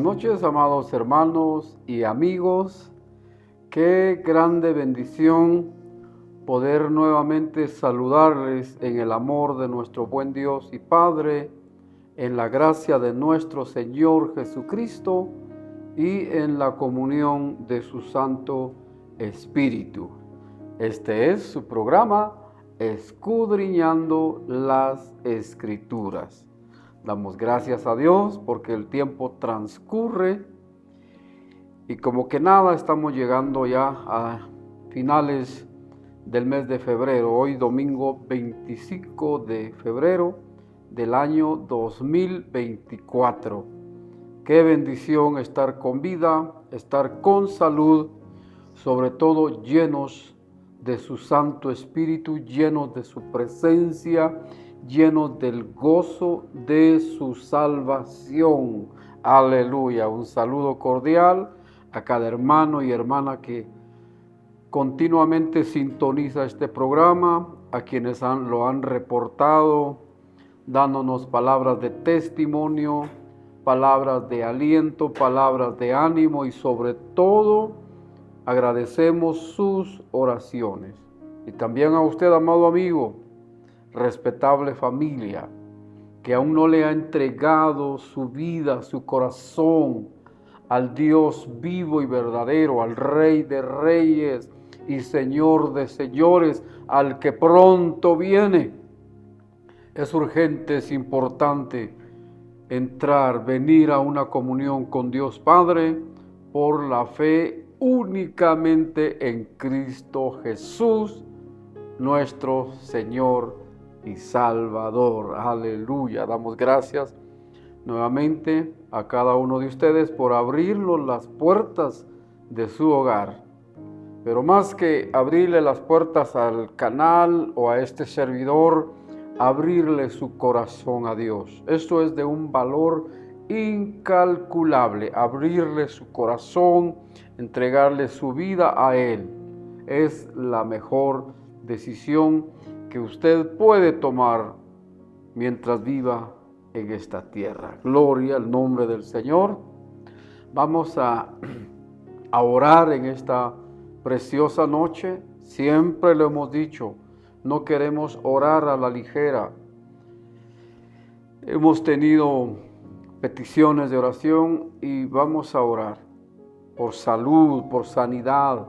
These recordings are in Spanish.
noches, amados hermanos y amigos. Qué grande bendición poder nuevamente saludarles en el amor de nuestro buen Dios y Padre, en la gracia de nuestro Señor Jesucristo y en la comunión de su Santo Espíritu. Este es su programa, Escudriñando las Escrituras. Damos gracias a Dios porque el tiempo transcurre y como que nada estamos llegando ya a finales del mes de febrero. Hoy domingo 25 de febrero del año 2024. Qué bendición estar con vida, estar con salud, sobre todo llenos de su Santo Espíritu, llenos de su presencia, llenos del gozo de su salvación. Aleluya. Un saludo cordial a cada hermano y hermana que continuamente sintoniza este programa, a quienes lo han reportado, dándonos palabras de testimonio, palabras de aliento, palabras de ánimo y sobre todo agradecemos sus oraciones. Y también a usted, amado amigo, respetable familia, que aún no le ha entregado su vida, su corazón al Dios vivo y verdadero, al Rey de Reyes y Señor de Señores, al que pronto viene. Es urgente, es importante venir a una comunión con Dios Padre por la fe únicamente en Cristo Jesús, nuestro Señor y Salvador. Aleluya. Damos gracias nuevamente a cada uno de ustedes por abrirnos las puertas de su hogar. Pero más que abrirle las puertas al canal o a este servidor, abrirle su corazón a Dios. Esto es de un valor incalculable. Abrirle su corazón, entregarle su vida a Él. Es la mejor decisión que usted puede tomar mientras viva en esta tierra. Gloria al nombre del Señor. Vamos a orar en esta preciosa noche. Siempre lo hemos dicho, no queremos orar a la ligera. Hemos tenido peticiones de oración y vamos a orar por salud, por sanidad.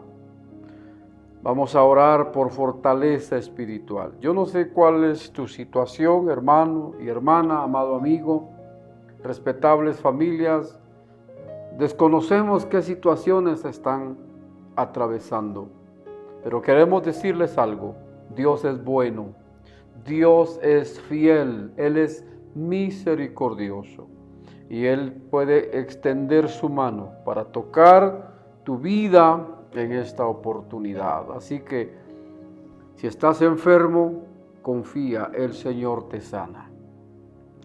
Vamos a orar por fortaleza espiritual. Yo no sé cuál es tu situación, hermano y hermana, amado amigo, respetables familias. Desconocemos qué situaciones están atravesando, pero queremos decirles algo. Dios es bueno, Dios es fiel, Él es misericordioso y Él puede extender su mano para tocar tu vida en esta oportunidad. Así que si estás enfermo, confía, el Señor te sana.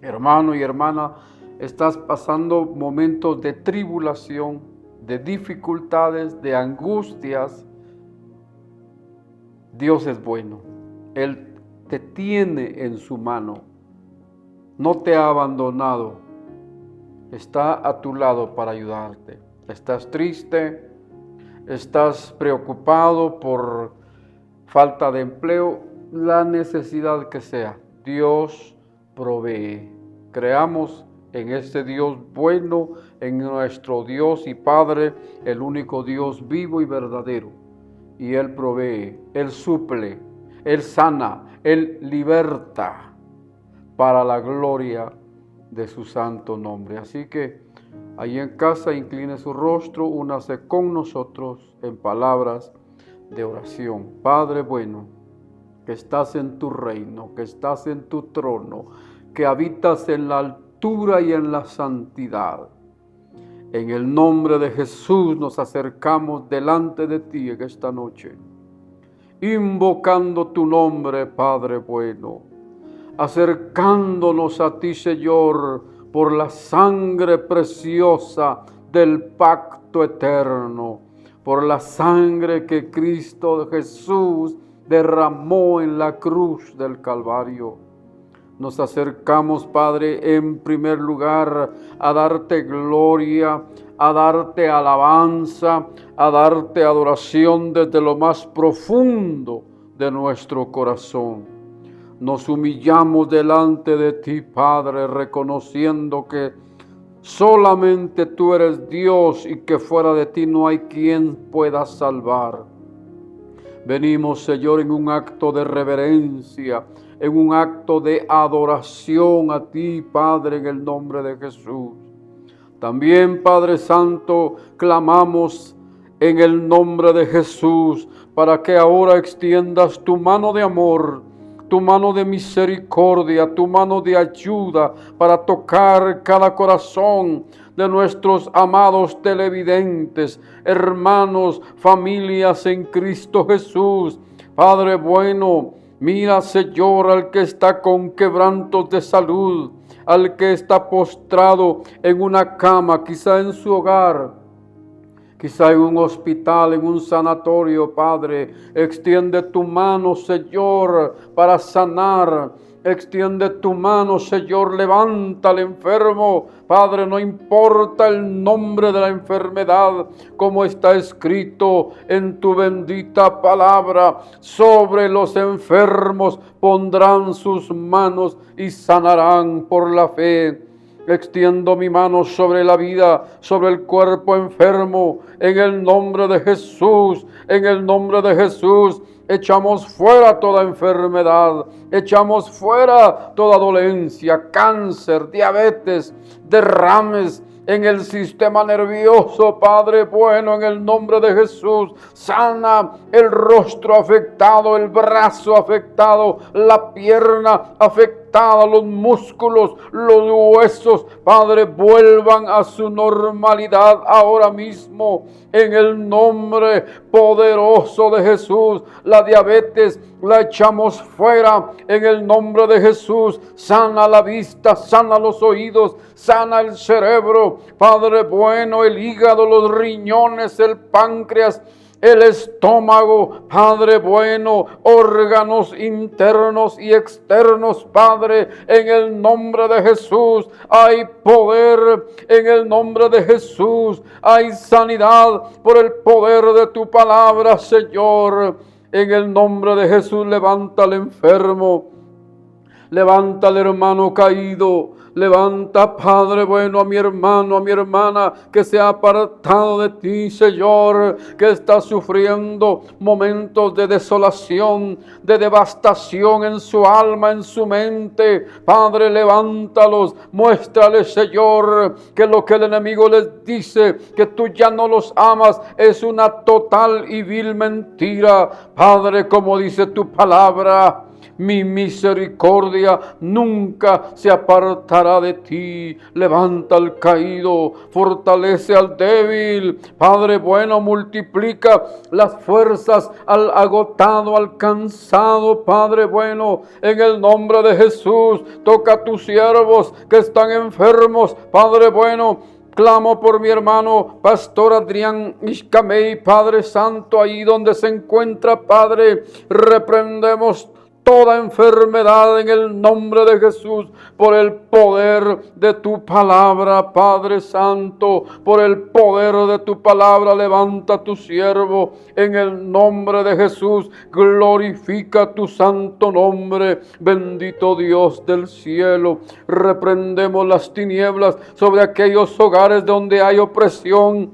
Hermano y hermana, estás pasando momentos de tribulación, de dificultades, de angustias. Dios es bueno. Él te tiene en su mano. No te ha abandonado. Está a tu lado para ayudarte. ¿Estás triste? ¿Estás preocupado por falta de empleo? La necesidad que sea, Dios provee. Creamos en este Dios bueno, en nuestro Dios y Padre, el único Dios vivo y verdadero. Y Él provee, Él suple, Él sana, Él liberta para la gloria de su santo nombre. Así que ahí en casa incline su rostro, únase con nosotros en palabras de oración. Padre bueno, que estás en tu reino, que estás en tu trono, que habitas en la altura y en la santidad. En el nombre de Jesús nos acercamos delante de ti en esta noche, invocando tu nombre, Padre bueno, acercándonos a ti, Señor, por la sangre preciosa del pacto eterno, por la sangre que Cristo Jesús derramó en la cruz del Calvario. Nos acercamos, Padre, en primer lugar a darte gloria, a darte alabanza, a darte adoración desde lo más profundo de nuestro corazón. Nos humillamos delante de ti, Padre, reconociendo que solamente tú eres Dios y que fuera de ti no hay quien pueda salvar. Venimos, Señor, en un acto de reverencia, en un acto de adoración a ti, Padre, en el nombre de Jesús. También, Padre Santo, clamamos en el nombre de Jesús para que ahora extiendas tu mano de amor, tu mano de misericordia, tu mano de ayuda para tocar cada corazón de nuestros amados televidentes, hermanos, familias en Cristo Jesús. Padre bueno, mira, Señor, al que está con quebrantos de salud, al que está postrado en una cama, quizá en su hogar, quizá en un hospital, en un sanatorio, Padre. Extiende tu mano, Señor, para sanar. Extiende tu mano, Señor, levanta al enfermo. Padre, no importa el nombre de la enfermedad, como está escrito en tu bendita palabra. Sobre los enfermos pondrán sus manos y sanarán por la fe. Extiendo mi mano sobre la vida, sobre el cuerpo enfermo, en el nombre de Jesús, en el nombre de Jesús. Echamos fuera toda enfermedad, echamos fuera toda dolencia, cáncer, diabetes, derrames en el sistema nervioso, Padre bueno, en el nombre de Jesús. Sana el rostro afectado, el brazo afectado, la pierna afectada, los músculos, los huesos, Padre, vuelvan a su normalidad ahora mismo, en el nombre poderoso de Jesús. La diabetes la echamos fuera en el nombre de Jesús. Sana la vista, sana los oídos, sana el cerebro, Padre bueno, el hígado, los riñones, el páncreas, el estómago, Padre bueno, órganos internos y externos, Padre, en el nombre de Jesús. Hay poder en el nombre de Jesús, hay sanidad por el poder de tu palabra, Señor. En el nombre de Jesús, levanta al enfermo, levanta al hermano caído. Levanta, Padre bueno, a mi hermano, a mi hermana que se ha apartado de ti, Señor, que está sufriendo momentos de desolación, de devastación en su alma, en su mente. Padre, levántalos, muéstrales, Señor, que lo que el enemigo les dice, que tú ya no los amas, es una total y vil mentira. Padre, como dice tu palabra, mi misericordia nunca se apartará de ti. Levanta al caído, fortalece al débil. Padre bueno, multiplica las fuerzas al agotado, al cansado. Padre bueno, en el nombre de Jesús, toca a tus siervos que están enfermos. Padre bueno, clamo por mi hermano Pastor Adrián Iscamey, Padre Santo, ahí donde se encuentra, Padre, reprendemos toda enfermedad en el nombre de Jesús, por el poder de tu palabra, Padre Santo, por el poder de tu palabra. Levanta a tu siervo en el nombre de Jesús, glorifica tu santo nombre, bendito Dios del cielo. Reprendemos las tinieblas sobre aquellos hogares donde hay opresión,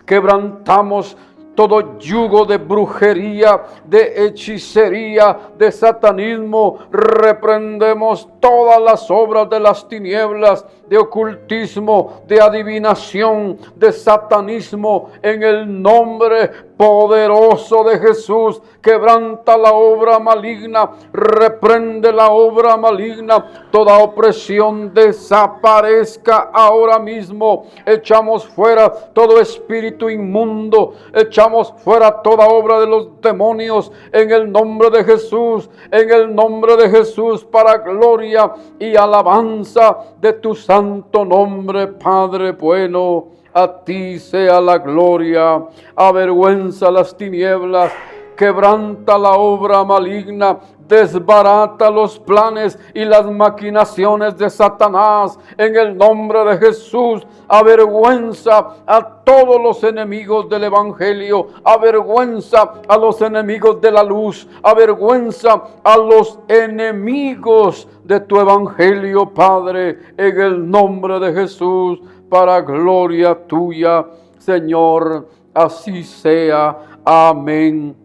quebrantamos todo yugo de brujería, de hechicería, de satanismo. Reprendemos todas las obras de las tinieblas, de ocultismo, de adivinación, de satanismo, en el nombre poderoso de Jesús. Quebranta la obra maligna, reprende la obra maligna, toda opresión desaparezca ahora mismo. Echamos fuera todo espíritu inmundo, echamos fuera toda obra de los demonios en el nombre de Jesús, en el nombre de Jesús, para gloria y alabanza de tu santo nombre, Padre bueno. A ti sea la gloria, avergüenza las tinieblas, quebranta la obra maligna, desbarata los planes y las maquinaciones de Satanás en el nombre de Jesús. Avergüenza a todos los enemigos del Evangelio, avergüenza a los enemigos de la luz, avergüenza a los enemigos de tu Evangelio, Padre, en el nombre de Jesús, para gloria tuya, Señor. Así sea. Amén.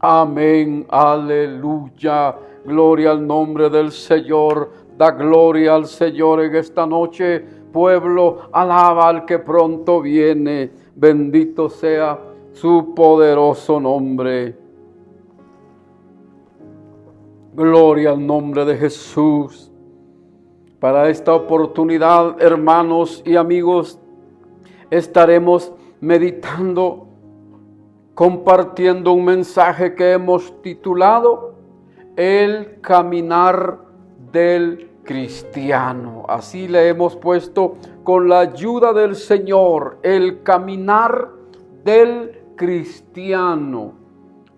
Amén, aleluya, gloria al nombre del Señor, da gloria al Señor en esta noche, pueblo, alaba al que pronto viene, bendito sea su poderoso nombre. Gloria al nombre de Jesús. Para esta oportunidad, hermanos y amigos, estaremos meditando, compartiendo un mensaje que hemos titulado El caminar del cristiano. Así le hemos puesto con la ayuda del Señor, el caminar del cristiano.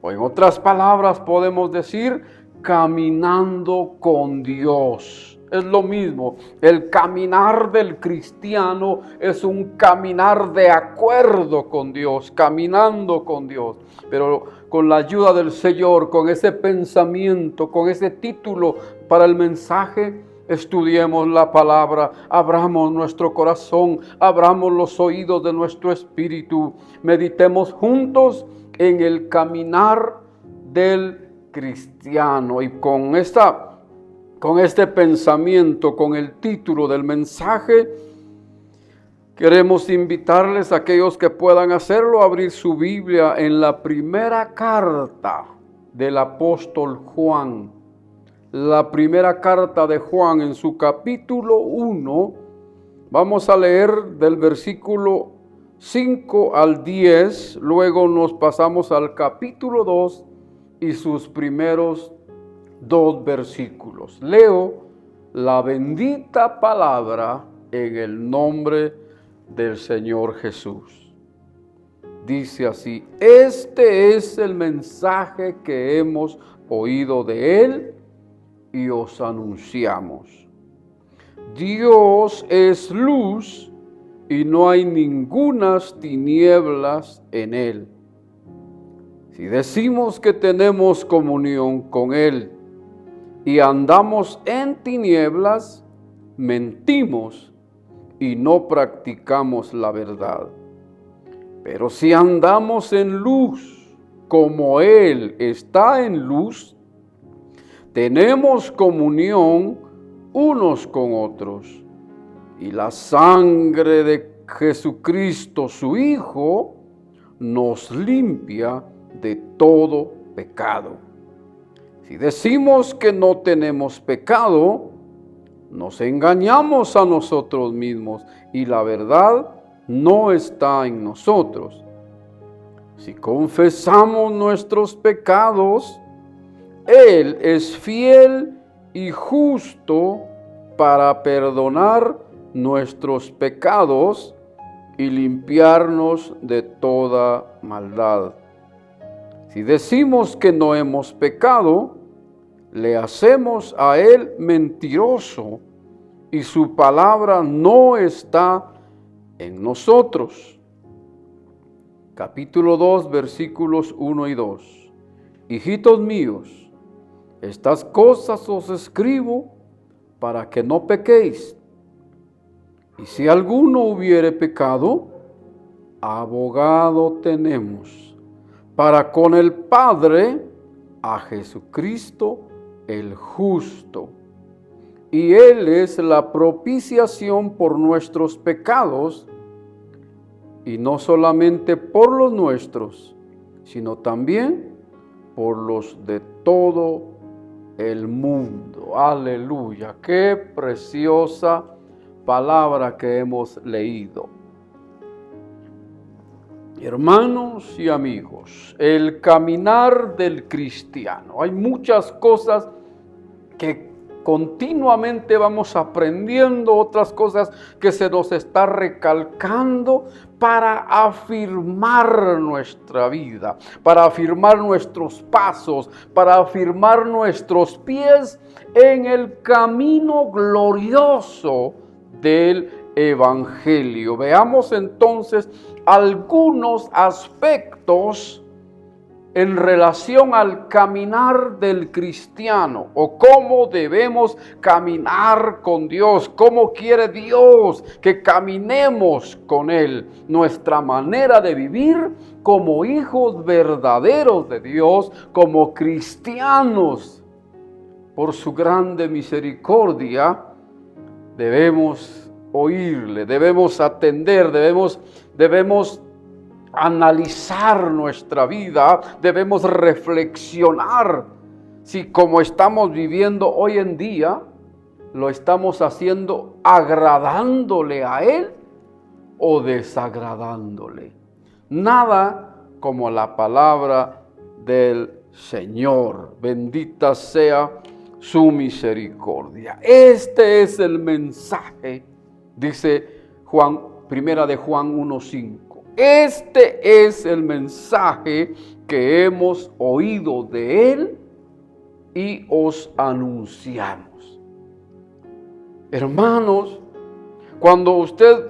O en otras palabras podemos decir, caminando con Dios. Es lo mismo, el caminar del cristiano es un caminar de acuerdo con Dios, caminando con Dios, pero con la ayuda del Señor, con ese pensamiento, con ese título para el mensaje, estudiemos la palabra, abramos nuestro corazón, abramos los oídos de nuestro espíritu, meditemos juntos en el caminar del cristiano. Y con este pensamiento, con el título del mensaje, queremos invitarles a aquellos que puedan hacerlo a abrir su Biblia en la primera carta del apóstol Juan. La primera carta de Juan en su capítulo 1. Vamos a leer del versículo 5 al 10. Luego nos pasamos al capítulo 2 y sus primeros 2 versículos. Leo la bendita palabra en el nombre del Señor Jesús. Dice así: este es el mensaje que hemos oído de Él y os anunciamos. Dios es luz y no hay ningunas tinieblas en Él. Si decimos que tenemos comunión con Él y andamos en tinieblas, mentimos y no practicamos la verdad. Pero si andamos en luz, como Él está en luz, tenemos comunión unos con otros. Y la sangre de Jesucristo, su Hijo, nos limpia de todo pecado. Si decimos que no tenemos pecado, nos engañamos a nosotros mismos y la verdad no está en nosotros. Si confesamos nuestros pecados, Él es fiel y justo para perdonar nuestros pecados y limpiarnos de toda maldad. Si decimos que no hemos pecado, le hacemos a Él mentiroso y su palabra no está en nosotros. Capítulo 2, versículos 1 y 2. Hijitos míos, estas cosas os escribo para que no pequéis. Y si alguno hubiere pecado, abogado tenemos para con el Padre, a Jesucristo el justo. Y Él es la propiciación por nuestros pecados, y no solamente por los nuestros, sino también por los de todo el mundo. Aleluya, qué preciosa palabra que hemos leído. Hermanos y amigos, el caminar del cristiano. Hay muchas cosas que continuamente vamos aprendiendo, otras cosas que se nos está recalcando, para afirmar nuestra vida, para afirmar nuestros pasos, para afirmar nuestros pies en el camino glorioso del Evangelio. Veamos entonces algunos aspectos en relación al caminar del cristiano, o cómo debemos caminar con Dios, cómo quiere Dios que caminemos con Él, nuestra manera de vivir como hijos verdaderos de Dios, como cristianos. Por su grande misericordia debemos oírle, debemos atender, debemos analizar nuestra vida, debemos reflexionar si como estamos viviendo hoy en día, lo estamos haciendo agradándole a Él o desagradándole. Nada como la palabra del Señor. Bendita sea su misericordia. Este es el mensaje, dice Primera de Juan 1:5. Este es el mensaje que hemos oído de Él y os anunciamos. Hermanos, cuando usted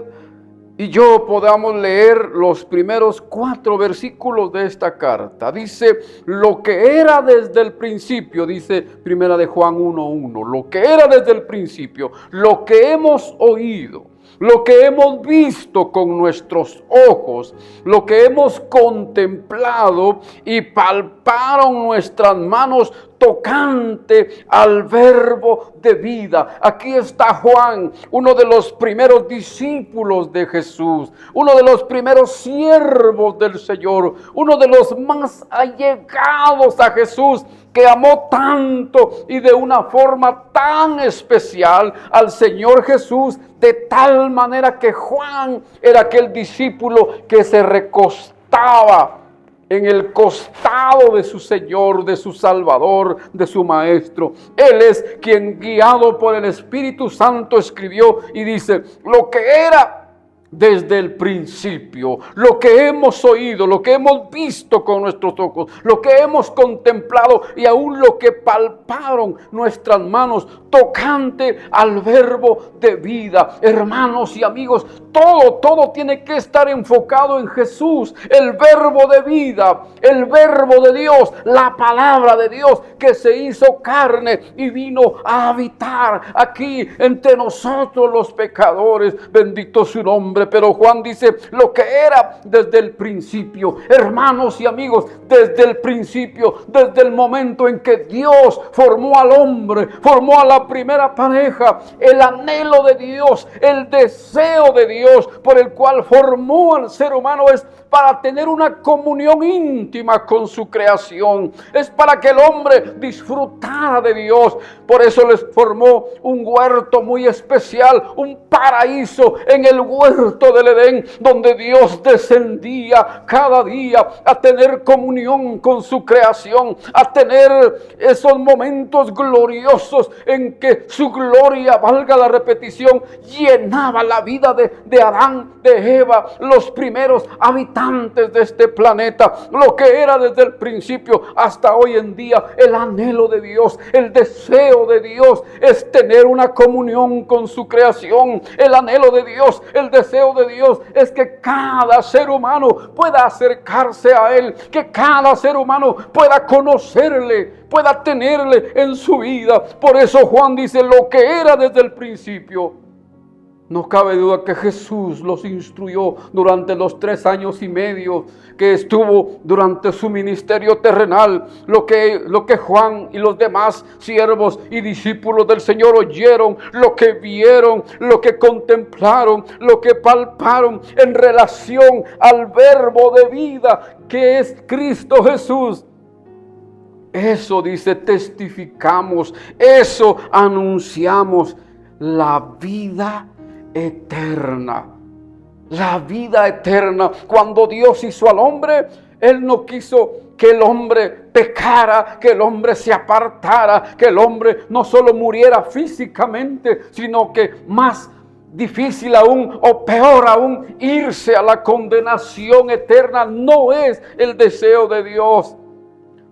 y yo podamos leer los primeros 4 versículos de esta carta, dice, lo que era desde el principio, dice Primera de Juan 1:1, lo que era desde el principio, lo que hemos oído, lo que hemos visto con nuestros ojos, lo que hemos contemplado y palparon nuestras manos tocante al verbo de vida. Aquí está Juan, uno de los primeros discípulos de Jesús, uno de los primeros siervos del Señor, uno de los más allegados a Jesús, que amó tanto y de una forma tan especial al Señor Jesús, de tal manera que Juan era aquel discípulo que se recostaba en el costado de su Señor, de su Salvador, de su Maestro. Él es quien, guiado por el Espíritu Santo, escribió y dice, lo que era desde el principio, lo que hemos oído, lo que hemos visto con nuestros ojos, lo que hemos contemplado y aún lo que palparon nuestras manos tocante al verbo de vida. Hermanos y amigos, todo tiene que estar enfocado en Jesús, el verbo de vida, el verbo de Dios, la palabra de Dios que se hizo carne y vino a habitar aquí entre nosotros los pecadores. Bendito su nombre. Pero Juan dice, lo que era desde el principio. Hermanos y amigos, desde el principio, desde el momento en que Dios formó al hombre, formó a la primera pareja, el anhelo de Dios, el deseo de Dios por el cual formó al ser humano es para tener una comunión íntima con su creación. Es para que el hombre disfrutara de Dios. Por eso les formó un huerto muy especial, un paraíso en el huerto del Edén, donde Dios descendía cada día a tener comunión con su creación, a tener esos momentos gloriosos en que su gloria, valga la repetición, llenaba la vida de Adán, de Eva, los primeros habitantes de este planeta. Lo que era desde el principio hasta hoy en día, el anhelo de Dios, el deseo de Dios es tener una comunión con su creación. El anhelo de Dios, el deseo de Dios es que cada ser humano pueda acercarse a Él, que cada ser humano pueda conocerle, pueda tenerle en su vida. Por eso Juan dice, lo que era desde el principio. No cabe duda que Jesús los instruyó durante los 3 años y medio que estuvo durante su ministerio terrenal. Lo que Juan y los demás siervos y discípulos del Señor oyeron, lo que vieron, lo que contemplaron, lo que palparon en relación al verbo de vida que es Cristo Jesús. Eso dice, testificamos, eso anunciamos, la vida eterna. La vida eterna. Cuando Dios hizo al hombre, Él no quiso que el hombre pecara, que el hombre se apartara, que el hombre no solo muriera físicamente, sino que más difícil aún o peor aún, irse a la condenación eterna no es el deseo de Dios.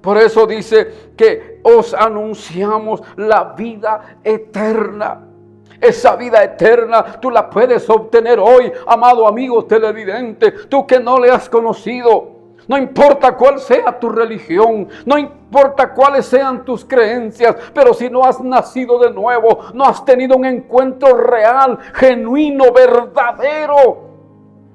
Por eso dice que os anunciamos la vida eterna. Esa vida eterna tú la puedes obtener hoy, amado amigo televidente, tú que no le has conocido. No importa cuál sea tu religión, no importa cuáles sean tus creencias, pero si no has nacido de nuevo, no has tenido un encuentro real, genuino, verdadero,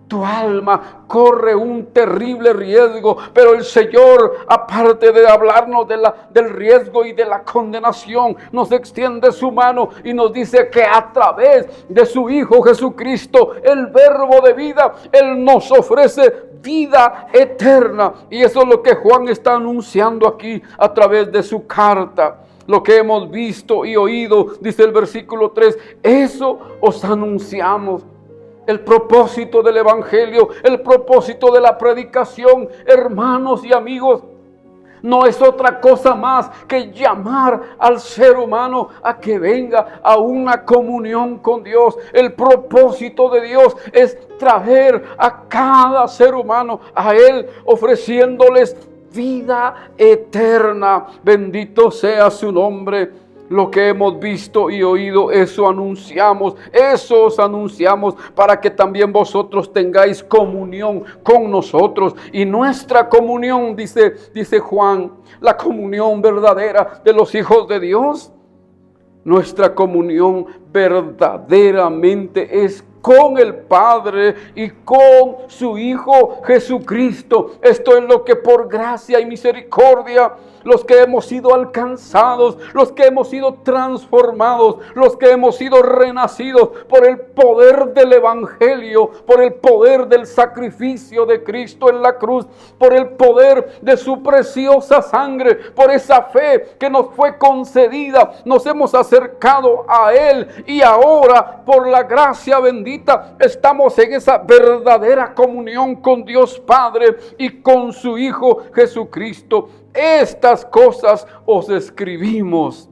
tu alma corre un terrible riesgo. Pero el Señor, aparte de hablarnos del riesgo y de la condenación, nos extiende su mano y nos dice que a través de su Hijo Jesucristo, el verbo de vida, Él nos ofrece vida eterna. Y eso es lo que Juan está anunciando aquí a través de su carta. Lo que hemos visto y oído, dice el versículo 3, eso os anunciamos. El propósito del Evangelio, el propósito de la predicación, hermanos y amigos, no es otra cosa más que llamar al ser humano a que venga a una comunión con Dios. El propósito de Dios es traer a cada ser humano a Él, ofreciéndoles vida eterna. Bendito sea su nombre. Lo que hemos visto y oído, eso os anunciamos para que también vosotros tengáis comunión con nosotros. Y nuestra comunión, dice Juan, la comunión verdadera de los hijos de Dios, nuestra comunión verdaderamente es con el Padre y con su Hijo Jesucristo. Esto es lo que por gracia y misericordia, los que hemos sido alcanzados, los que hemos sido transformados, los que hemos sido renacidos por el poder del Evangelio, por el poder del sacrificio de Cristo en la cruz, por el poder de su preciosa sangre, por esa fe que nos fue concedida, nos hemos acercado a Él y ahora por la gracia bendita estamos en esa verdadera comunión con Dios Padre y con su Hijo Jesucristo. Estas cosas os escribimos,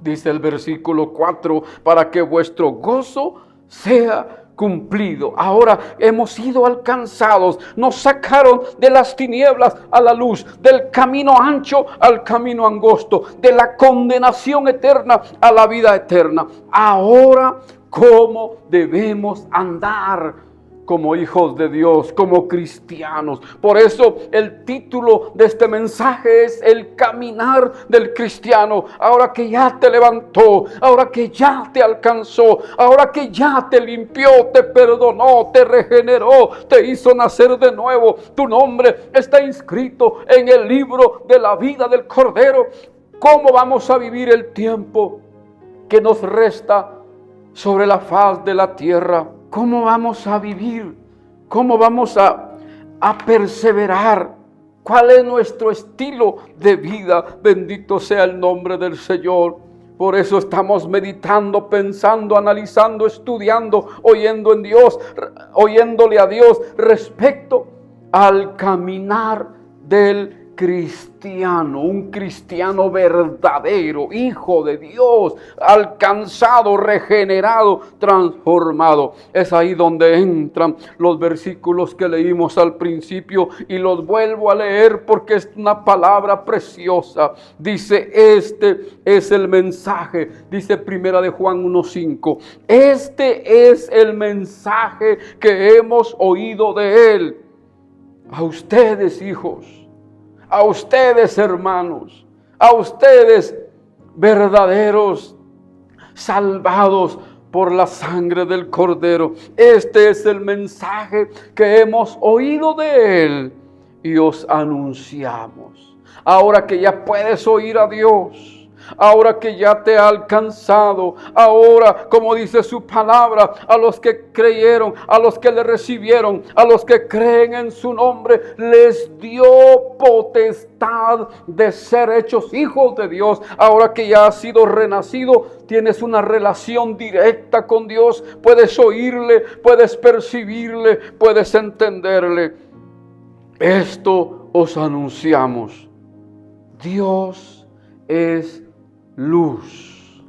dice el versículo 4, para que vuestro gozo sea cumplido. Ahora hemos sido alcanzados, nos sacaron de las tinieblas a la luz, del camino ancho al camino angosto, de la condenación eterna a la vida eterna. Ahora, ¿cómo debemos andar como hijos de Dios, como cristianos? Por eso el título de este mensaje es el caminar del cristiano. Ahora que ya te levantó, ahora que ya te alcanzó, ahora que ya te limpió, te perdonó, te regeneró, te hizo nacer de nuevo, tu nombre está inscrito en el libro de la vida del Cordero. ¿Cómo vamos a vivir el tiempo que nos resta sobre la faz de la tierra? ¿Cómo vamos a vivir? ¿Cómo vamos a perseverar? ¿Cuál es nuestro estilo de vida? Bendito sea el nombre del Señor. Por eso estamos meditando, pensando, analizando, estudiando, oyéndole a Dios respecto al caminar del cristiano, un cristiano verdadero, hijo de Dios, alcanzado, regenerado, transformado. Es ahí donde entran los versículos que leímos al principio y los vuelvo a leer porque es una palabra preciosa. Dice, este es el mensaje, dice Primera de Juan 1:5. Este es el mensaje que hemos oído de Él. A ustedes, hijos, a ustedes, hermanos, a ustedes, verdaderos, salvados por la sangre del Cordero. Este es el mensaje que hemos oído de Él y os anunciamos. Ahora que ya puedes oír a Dios, ahora que ya te ha alcanzado, ahora, como dice su palabra, a los que creyeron, a los que le recibieron, a los que creen en su nombre, les dio potestad de ser hechos hijos de Dios. Ahora que ya has sido renacido, tienes una relación directa con Dios, puedes oírle, puedes percibirle, puedes entenderle. Esto os anunciamos. Dios es luz.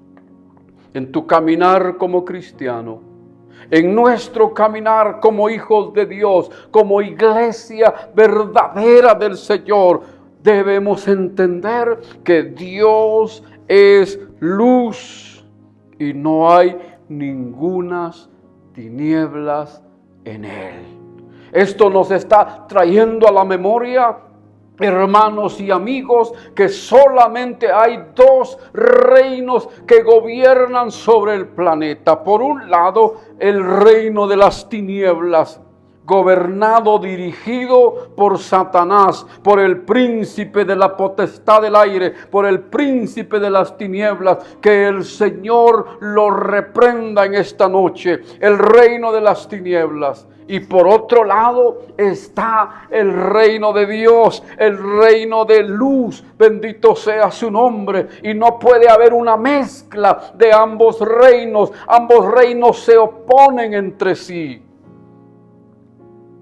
En tu caminar como cristiano, En nuestro caminar como hijos de Dios, como iglesia verdadera del Señor, debemos entender que Dios es luz y no hay ningunas tinieblas en Él. Esto nos está trayendo a la memoria, hermanos y amigos, que solamente hay dos reinos que gobiernan sobre el planeta. Por un lado, el reino de las tinieblas, gobernado, dirigido por Satanás, por el príncipe de la potestad del aire, por el príncipe de las tinieblas. Que el Señor lo reprenda en esta noche, el reino de las tinieblas. Y por otro lado está el reino de Dios, el reino de luz, bendito sea su nombre. Y no puede haber una mezcla de ambos reinos se oponen entre sí.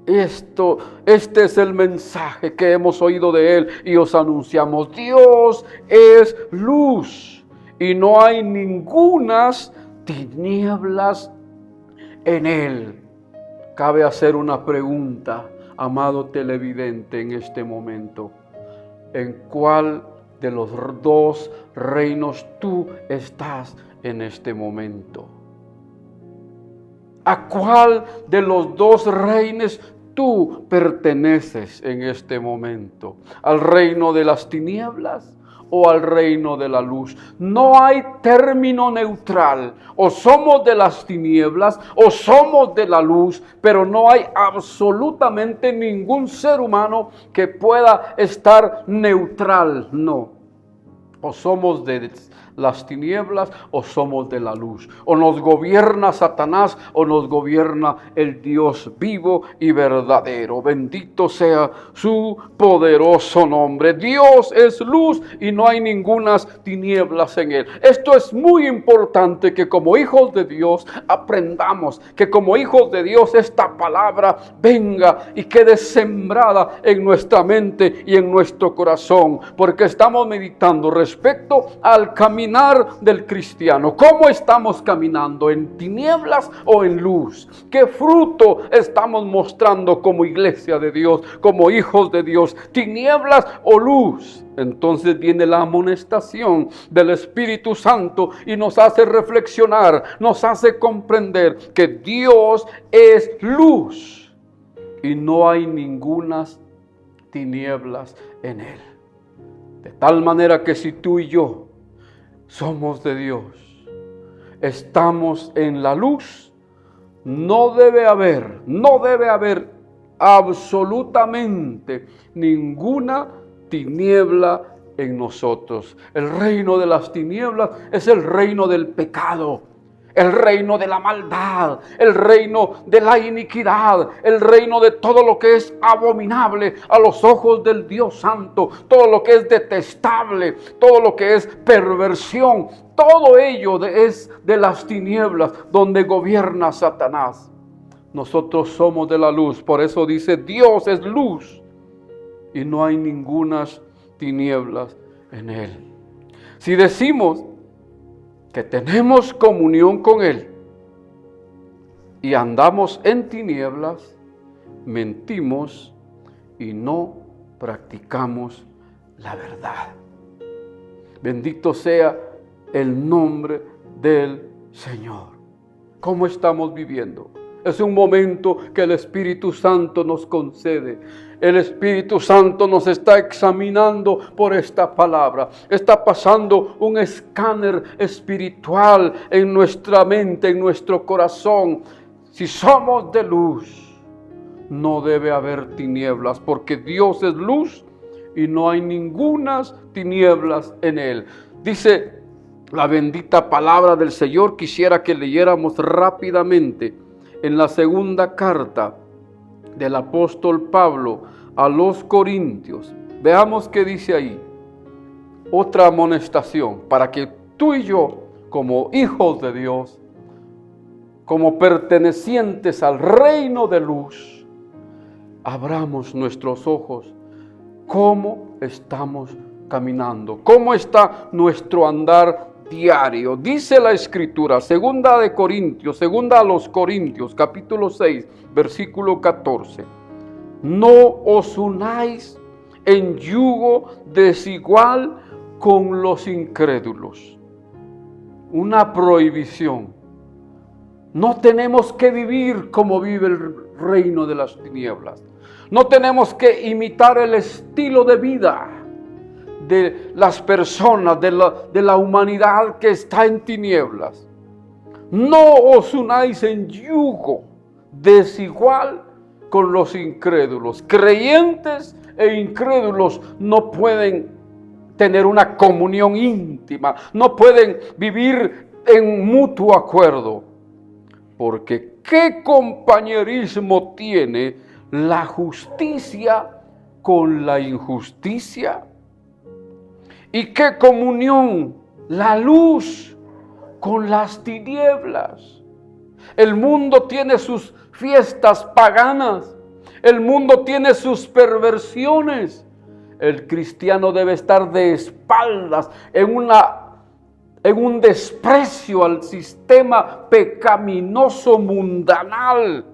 Este es el mensaje que hemos oído de Él y os anunciamos. Dios es luz y no hay ningunas tinieblas en Él. Cabe hacer una pregunta, amado televidente, en este momento. ¿En cuál de los dos reinos tú estás en este momento? ¿A cuál de los dos reinos tú perteneces en este momento? ¿Al reino de las tinieblas o al reino de la luz? No hay término neutral. O somos de las tinieblas o somos de la luz, pero no hay absolutamente ningún ser humano que pueda estar neutral. No. O somos de las tinieblas o somos de la luz. O nos gobierna Satanás o nos gobierna el Dios vivo y verdadero. Bendito sea su poderoso nombre. Dios es luz y no hay ningunas tinieblas en Él. Esto es muy importante, que como hijos de Dios aprendamos, que como hijos de Dios esta palabra venga y quede sembrada en nuestra mente y en nuestro corazón, porque estamos meditando respecto al camino del cristiano. ¿Cómo estamos caminando? ¿En tinieblas o en luz? ¿Qué fruto estamos mostrando como iglesia de Dios, como hijos de Dios? ¿Tinieblas o luz? Entonces viene la amonestación del Espíritu Santo y nos hace reflexionar, nos hace comprender que Dios es luz y no hay ningunas tinieblas en Él. De tal manera que si tú y yo somos de Dios, estamos en la luz, no debe haber absolutamente ninguna tiniebla en nosotros. El reino de las tinieblas es el reino del pecado, el reino de la maldad, el reino de la iniquidad, el reino de todo lo que es abominable a los ojos del Dios Santo, todo lo que es detestable, todo lo que es perversión, todo ello es de las tinieblas donde gobierna Satanás. Nosotros somos de la luz, por eso dice Dios es luz y no hay ningunas tinieblas en Él. Si decimos que tenemos comunión con Él y andamos en tinieblas, mentimos y no practicamos la verdad. Bendito sea el nombre del Señor. ¿Cómo estamos viviendo? Es un momento que el Espíritu Santo nos concede. El Espíritu Santo nos está examinando por esta palabra. Está pasando un escáner espiritual en nuestra mente, en nuestro corazón. Si somos de luz, no debe haber tinieblas, porque Dios es luz y no hay ningunas tinieblas en Él. Dice la bendita palabra del Señor, quisiera que leyéramos rápidamente en la segunda carta del apóstol Pablo a los Corintios. Veamos qué dice ahí. Otra amonestación para que tú y yo, como hijos de Dios, como pertenecientes al reino de luz, abramos nuestros ojos. ¿Cómo estamos caminando? ¿Cómo está nuestro andar diario. Dice la Escritura, segunda a los Corintios, capítulo 6, versículo 14. No os unáis en yugo desigual con los incrédulos. Una prohibición. No tenemos que vivir como vive el reino de las tinieblas. No tenemos que imitar el estilo de vida de las personas, de la humanidad que está en tinieblas. No os unáis en yugo desigual con los incrédulos. Creyentes e incrédulos no pueden tener una comunión íntima, no pueden vivir en mutuo acuerdo. Porque ¿qué compañerismo tiene la justicia con la injusticia? ¿Y qué comunión la luz con las tinieblas? El mundo tiene sus fiestas paganas, el mundo tiene sus perversiones. El cristiano debe estar de espaldas en un desprecio al sistema pecaminoso mundanal.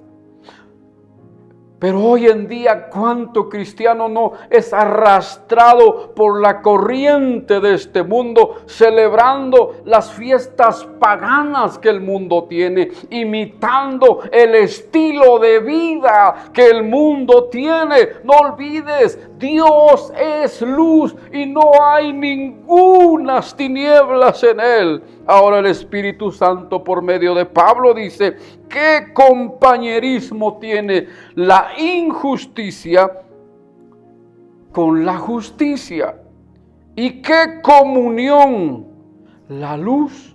Pero hoy en día, ¿cuánto cristiano no es arrastrado por la corriente de este mundo, celebrando las fiestas paganas que el mundo tiene, imitando el estilo de vida que el mundo tiene? No olvides, Dios es luz y no hay ningunas tinieblas en Él. Ahora el Espíritu Santo, por medio de Pablo, dice: ¿qué compañerismo tiene la injusticia con la justicia? ¿Y qué comunión la luz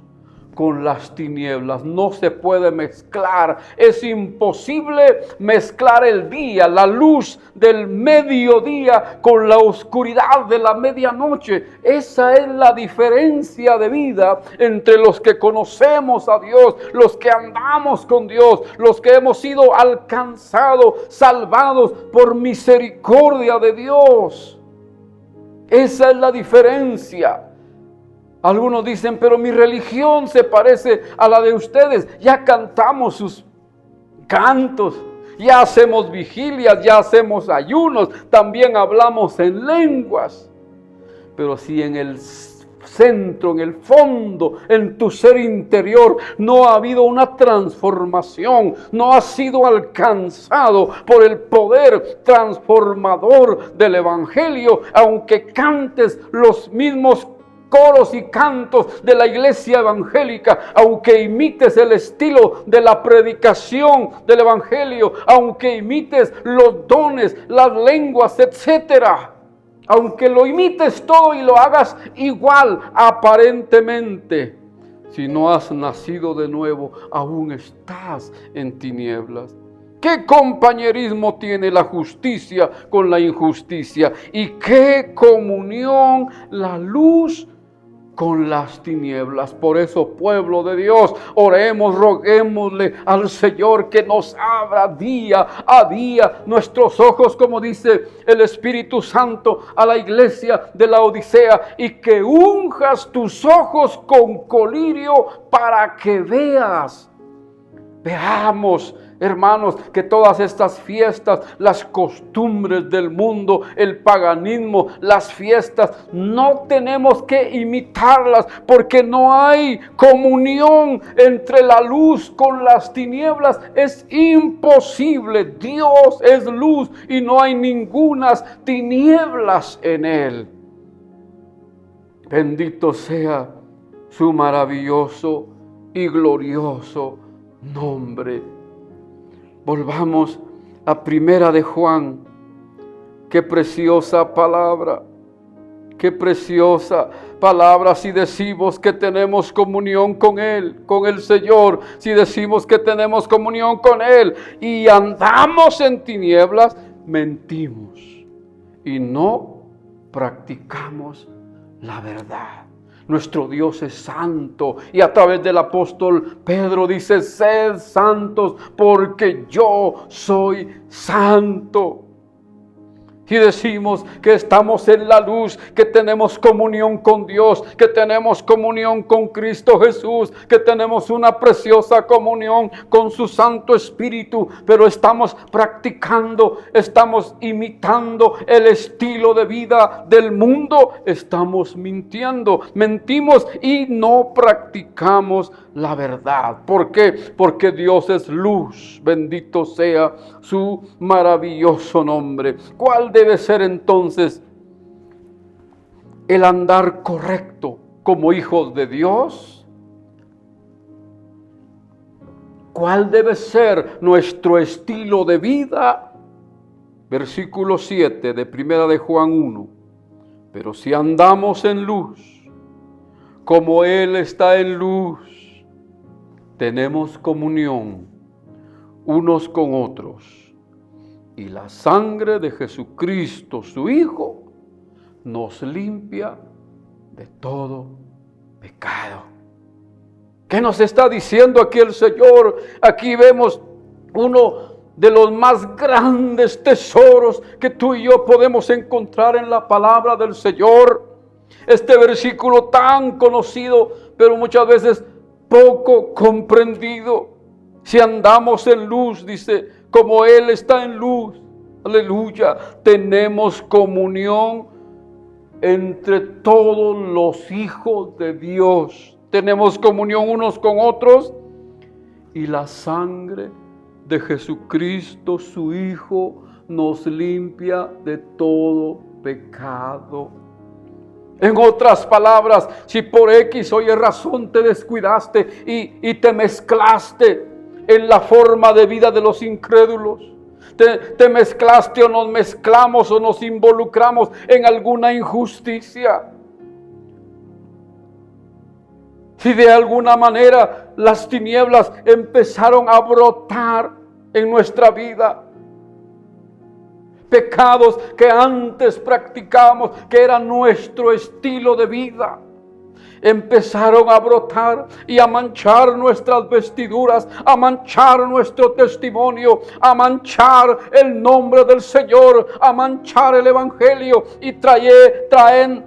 con las tinieblas? No se puede mezclar. Es imposible mezclar el día, la luz del mediodía, con la oscuridad de la medianoche. Esa es la diferencia de vida entre los que conocemos a Dios, los que andamos con Dios, los que hemos sido alcanzados, salvados por misericordia de Dios. Esa es la diferencia. Algunos dicen: pero mi religión se parece a la de ustedes. Ya cantamos sus cantos, ya hacemos vigilias, ya hacemos ayunos, también hablamos en lenguas. Pero si en el centro, en el fondo, en tu ser interior no ha habido una transformación, no has sido alcanzado por el poder transformador del Evangelio, aunque cantes los mismos coros y cantos de la iglesia evangélica, aunque imites el estilo de la predicación del evangelio, aunque imites los dones, las lenguas, etcétera, aunque lo imites todo y lo hagas igual aparentemente, si no has nacido de nuevo, aún estás en tinieblas. ¿Qué compañerismo tiene la justicia con la injusticia? ¿Y qué comunión la luz con las tinieblas? Por eso, pueblo de Dios, oremos, roguémosle al Señor que nos abra día a día nuestros ojos, como dice el Espíritu Santo a la iglesia de la Odisea, y que unjas tus ojos con colirio para que veamos, hermanos, que todas estas fiestas, las costumbres del mundo, el paganismo, las fiestas, no tenemos que imitarlas, porque no hay comunión entre la luz con las tinieblas. Es imposible. Dios es luz y no hay ningunas tinieblas en Él. Bendito sea su maravilloso y glorioso nombre. Volvamos a Primera de Juan. Qué preciosa palabra. Qué preciosa palabra si decimos que tenemos comunión con Él, con el Señor. Si decimos que tenemos comunión con Él y andamos en tinieblas, mentimos y no practicamos la verdad. Nuestro Dios es santo, y a través del apóstol Pedro dice: sed santos porque yo soy santo. Y decimos que estamos en la luz, que tenemos comunión con Dios, que tenemos comunión con Cristo Jesús, que tenemos una preciosa comunión con su Santo Espíritu, pero estamos practicando, estamos imitando el estilo de vida del mundo, estamos mintiendo, mentimos y no practicamos la verdad. ¿Por qué? Porque Dios es luz, bendito sea su maravilloso nombre. ¿Cuál debe ser entonces el andar correcto como hijos de Dios? ¿Cuál debe ser nuestro estilo de vida? Versículo 7 de Primera de Juan 1. Pero si andamos en luz, como Él está en luz, tenemos comunión unos con otros. Y la sangre de Jesucristo, su Hijo, nos limpia de todo pecado. ¿Qué nos está diciendo aquí el Señor? Aquí vemos uno de los más grandes tesoros que tú y yo podemos encontrar en la palabra del Señor. Este versículo tan conocido, pero muchas veces poco comprendido. Si andamos en luz, dice, como Él está en luz, aleluya, tenemos comunión entre todos los hijos de Dios. Tenemos comunión unos con otros y la sangre de Jesucristo, su Hijo, nos limpia de todo pecado. En otras palabras, si por X o Y razón te descuidaste y te mezclaste en la forma de vida de los incrédulos, te mezclaste o nos mezclamos o nos involucramos en alguna injusticia, si de alguna manera las tinieblas empezaron a brotar en nuestra vida, pecados que antes practicábamos, que era nuestro estilo de vida, empezaron a brotar y a manchar nuestras vestiduras, a manchar nuestro testimonio, a manchar el nombre del Señor, a manchar el Evangelio y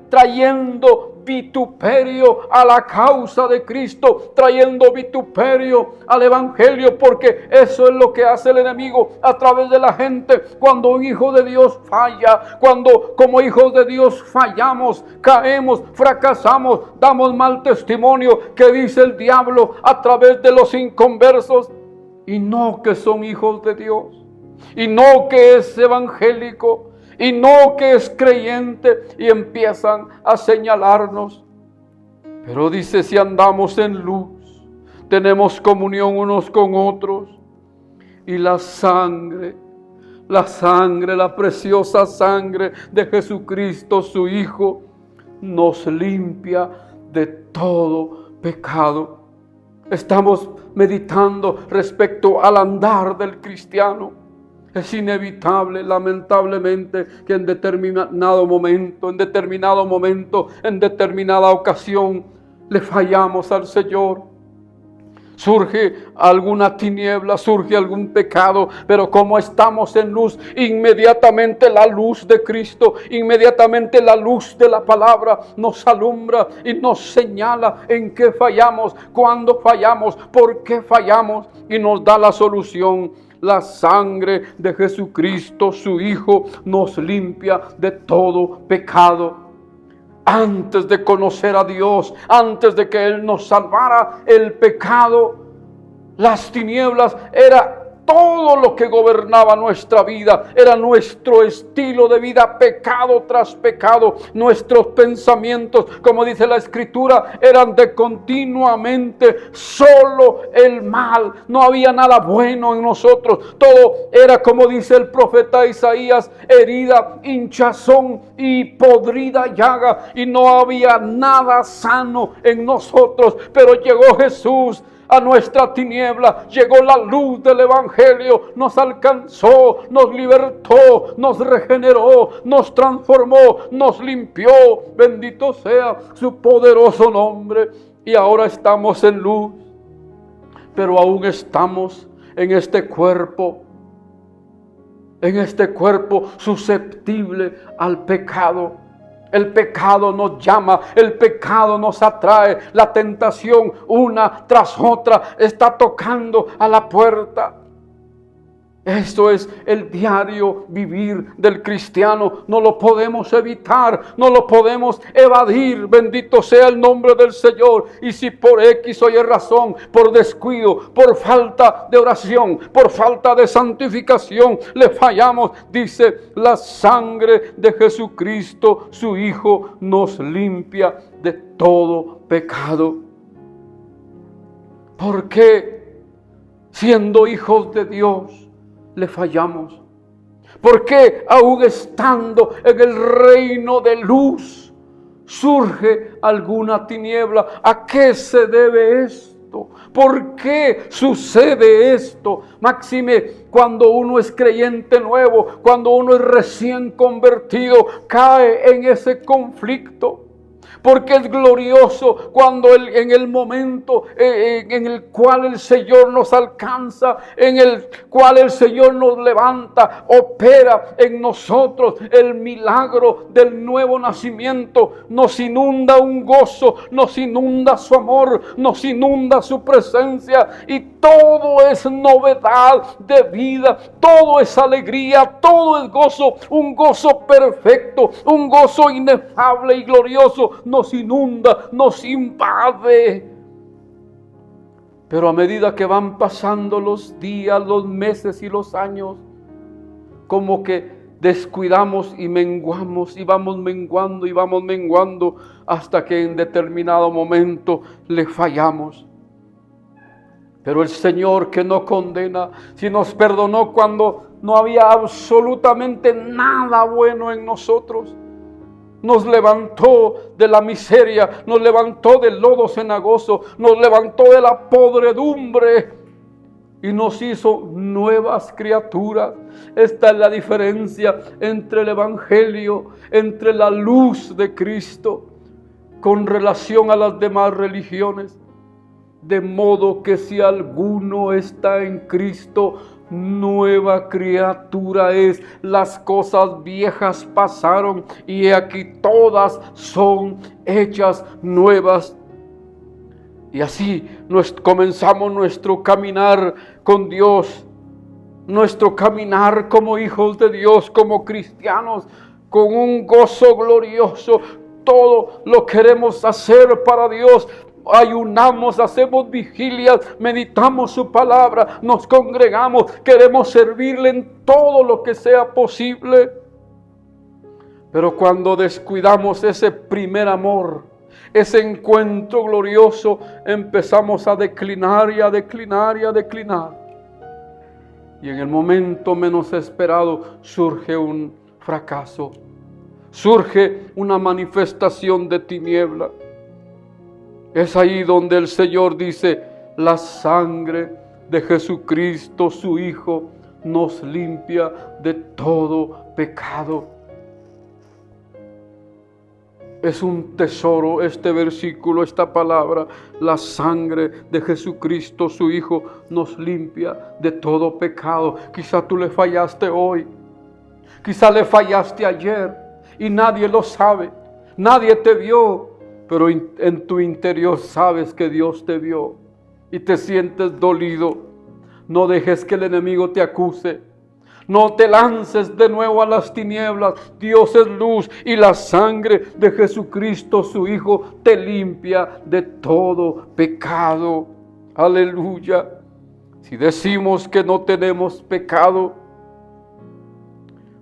trayendo vituperio a la causa de Cristo, trayendo vituperio al Evangelio, porque eso es lo que hace el enemigo a través de la gente. Cuando un hijo de Dios falla, cuando como hijos de Dios fallamos, caemos, fracasamos, damos mal testimonio, que dice el diablo a través de los inconversos, y no que son hijos de Dios, y no que es evangélico, y no que es creyente, y empiezan a señalarnos. Pero dice, si andamos en luz, tenemos comunión unos con otros, y la preciosa sangre de Jesucristo, su Hijo, nos limpia de todo pecado. Estamos meditando respecto al andar del cristiano. Es inevitable, lamentablemente, que en determinado momento, en determinada ocasión, le fallamos al Señor. Surge alguna tiniebla, surge algún pecado, pero como estamos en luz, inmediatamente la luz de Cristo, inmediatamente la luz de la palabra nos alumbra y nos señala en qué fallamos, cuándo fallamos, por qué fallamos, y nos da la solución. La sangre de Jesucristo, su Hijo, nos limpia de todo pecado. Antes de conocer a Dios, antes de que Él nos salvara, el pecado, las tinieblas, era todo lo que gobernaba nuestra vida, era nuestro estilo de vida, pecado tras pecado. Nuestros pensamientos, como dice la Escritura, eran de continuamente solo el mal. No había nada bueno en nosotros. Todo era, como dice el profeta Isaías, herida, hinchazón y podrida llaga. Y no había nada sano en nosotros. Pero llegó Jesús a nuestra tiniebla, llegó la luz del Evangelio, nos alcanzó, nos libertó, nos regeneró, nos transformó, nos limpió. Bendito sea su poderoso nombre. Y ahora estamos en luz, pero aún estamos en este cuerpo en este cuerpo susceptible al pecado. El pecado nos llama, el pecado nos atrae, la tentación una tras otra está tocando a la puerta. Esto es el diario vivir del cristiano. No lo podemos evitar, no lo podemos evadir. Bendito sea el nombre del Señor. Y si por X o Y razón, por descuido, por falta de oración, por falta de santificación, le fallamos, dice, la sangre de Jesucristo, su Hijo, nos limpia de todo pecado. ¿Por qué, siendo hijos de Dios, le fallamos? ¿Por qué aún estando en el reino de luz surge alguna tiniebla? ¿A qué se debe esto? ¿Por qué sucede esto? Máxime cuando uno es creyente nuevo, cuando uno es recién convertido, cae en ese conflicto. Porque es glorioso cuando en el momento en el cual el Señor nos alcanza, en el cual el Señor nos levanta, opera en nosotros el milagro del nuevo nacimiento. Nos inunda un gozo, nos inunda su amor, nos inunda su presencia y todo es novedad de vida, todo es alegría, todo es gozo, un gozo perfecto, un gozo inefable y glorioso. Nos inunda, nos invade. Pero a medida que van pasando los días, los meses y los años, como que descuidamos y menguamos y vamos menguando hasta que en determinado momento le fallamos. Pero el Señor, que no condena, si nos perdonó cuando no había absolutamente nada bueno en nosotros, nos levantó de la miseria, nos levantó del lodo cenagoso, nos levantó de la podredumbre y nos hizo nuevas criaturas. Esta es la diferencia entre el Evangelio, entre la luz de Cristo con relación a las demás religiones. De modo que si alguno está en Cristo, nueva criatura es. Las cosas viejas pasaron y aquí todas son hechas nuevas. Y así comenzamos nuestro caminar con Dios, nuestro caminar como hijos de Dios, como cristianos, con un gozo glorioso. Todo lo queremos hacer para Dios. Ayunamos, hacemos vigilias, meditamos su palabra, nos congregamos, queremos servirle en todo lo que sea posible. Pero cuando descuidamos ese primer amor, ese encuentro glorioso, empezamos a declinar y a declinar y a declinar. Y en el momento menos esperado surge un fracaso, surge una manifestación de tiniebla. Es ahí donde el Señor dice, la sangre de Jesucristo, su Hijo, nos limpia de todo pecado. Es un tesoro este versículo, esta palabra. La sangre de Jesucristo, su Hijo, nos limpia de todo pecado. Quizá tú le fallaste hoy, quizá le fallaste ayer y nadie lo sabe, nadie te vio. Pero en tu interior sabes que Dios te vio y te sientes dolido. No dejes que el enemigo te acuse. No te lances de nuevo a las tinieblas. Dios es luz y la sangre de Jesucristo, su Hijo, te limpia de todo pecado. Aleluya. Si decimos que no tenemos pecado,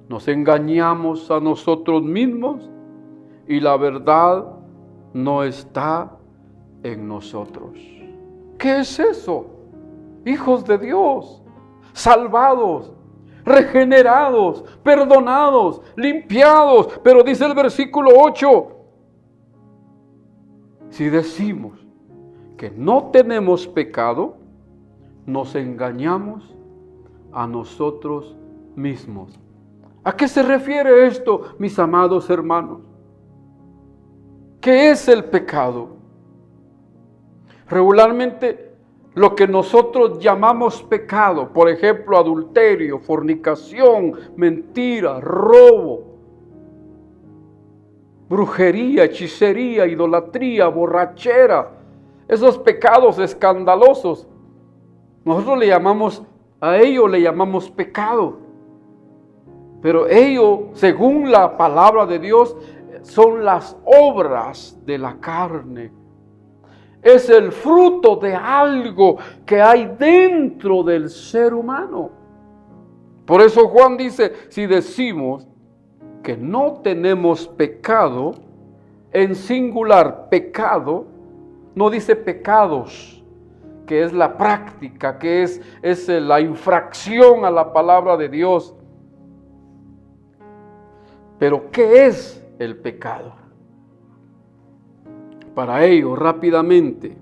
nos engañamos a nosotros mismos y la verdad no está en nosotros. ¿Qué es eso? Hijos de Dios, salvados, regenerados, perdonados, limpiados. Pero dice el versículo 8, si decimos que no tenemos pecado, nos engañamos a nosotros mismos. ¿A qué se refiere esto, mis amados hermanos? ¿Qué es el pecado? Regularmente lo que nosotros llamamos pecado, por ejemplo, adulterio, fornicación, mentira, robo, brujería, hechicería, idolatría, borrachera, esos pecados escandalosos, nosotros a ello le llamamos pecado. Pero ello, según la palabra de Dios, son las obras de la carne. Es el fruto de algo que hay dentro del ser humano. Por eso Juan dice, si decimos que no tenemos pecado, en singular pecado, no dice pecados, que es la práctica, que es la infracción a la palabra de Dios. Pero ¿qué es el pecado? Para ello, rápidamente,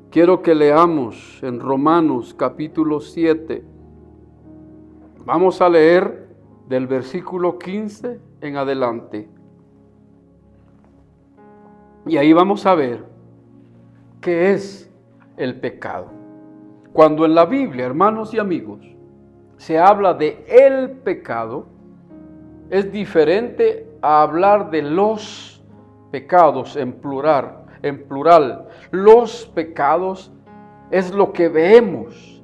quiero que leamos en Romanos capítulo 7. Vamos a leer del versículo 15 en adelante. Y ahí vamos a ver qué es el pecado. Cuando en la Biblia, hermanos y amigos, se habla de el pecado, es diferente a hablar de los pecados en plural. Los pecados es lo que vemos,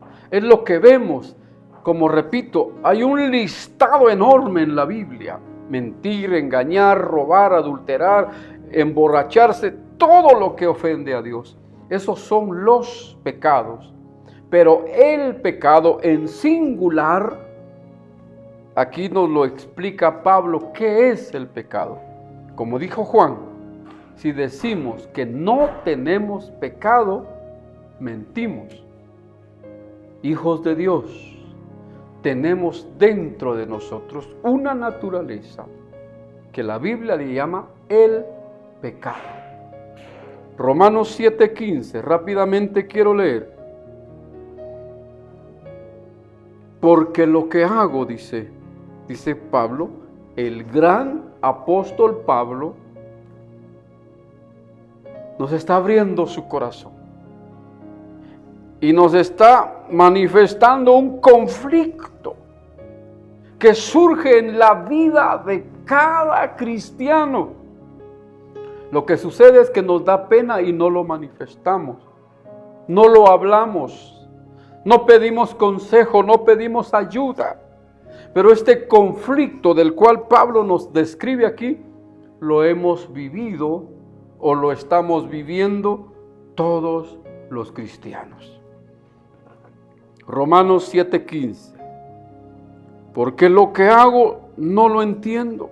Como repito, hay un listado enorme en la Biblia. Mentir, engañar, robar, adulterar, emborracharse, todo lo que ofende a Dios. Esos son los pecados. Pero el pecado en singular, aquí nos lo explica Pablo, ¿qué es el pecado? Como dijo Juan, si decimos que no tenemos pecado, mentimos. Hijos de Dios, tenemos dentro de nosotros una naturaleza que la Biblia le llama el pecado. Romanos 7:15, rápidamente quiero leer. Porque lo que hago, dice Pablo, el gran apóstol Pablo, nos está abriendo su corazón y nos está manifestando un conflicto que surge en la vida de cada cristiano. Lo que sucede es que nos da pena y no lo manifestamos, no lo hablamos, no pedimos consejo, no pedimos ayuda. Pero este conflicto del cual Pablo nos describe aquí, lo hemos vivido o lo estamos viviendo todos los cristianos. Romanos 7:15. Porque lo que hago no lo entiendo,